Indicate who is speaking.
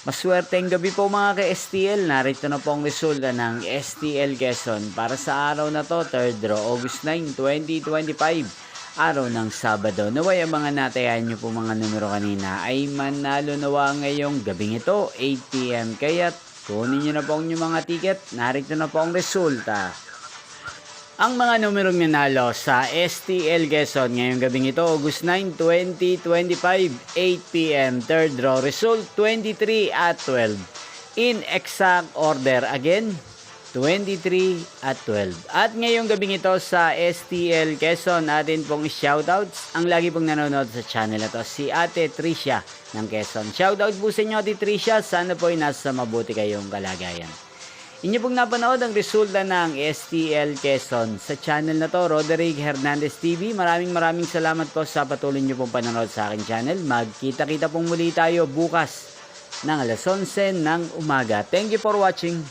Speaker 1: Maswerteng gabi po mga ka-STL. Narito na po ang resulta ng STL Quezon para sa araw na to, 3rd August 9, 2025. Araw ng Sabado. Naway ang mga natayan nyo po mga numero kanina ay manalo nawa ngayong gabing ito, 8 p.m. Kaya kunin nyo na po ang inyong mga ticket. Narito na po ang resulta. Ang mga numerong nanalo sa STL Quezon ngayong gabing ito, August 9, 2025, 8 p.m. Third draw result, 23 at 12. In exact order again, 23 at 12. At ngayong gabing ito sa STL Quezon, atin pong shoutouts ang lagi pong nanonood sa channel na to, si Ate Tricia ng Quezon. Shoutout po sa inyo, Ate Tricia. Sana po ay nasa mabuti kayong kalagayan. Inyo pong napanood ang resulta ng STL Quezon sa channel na to, Roderick Hernandez TV. Maraming salamat po sa patuloy nyo pong panonood sa aking channel. Magkita-kita pong muli tayo bukas ng alas 11 ng umaga. Thank you for watching.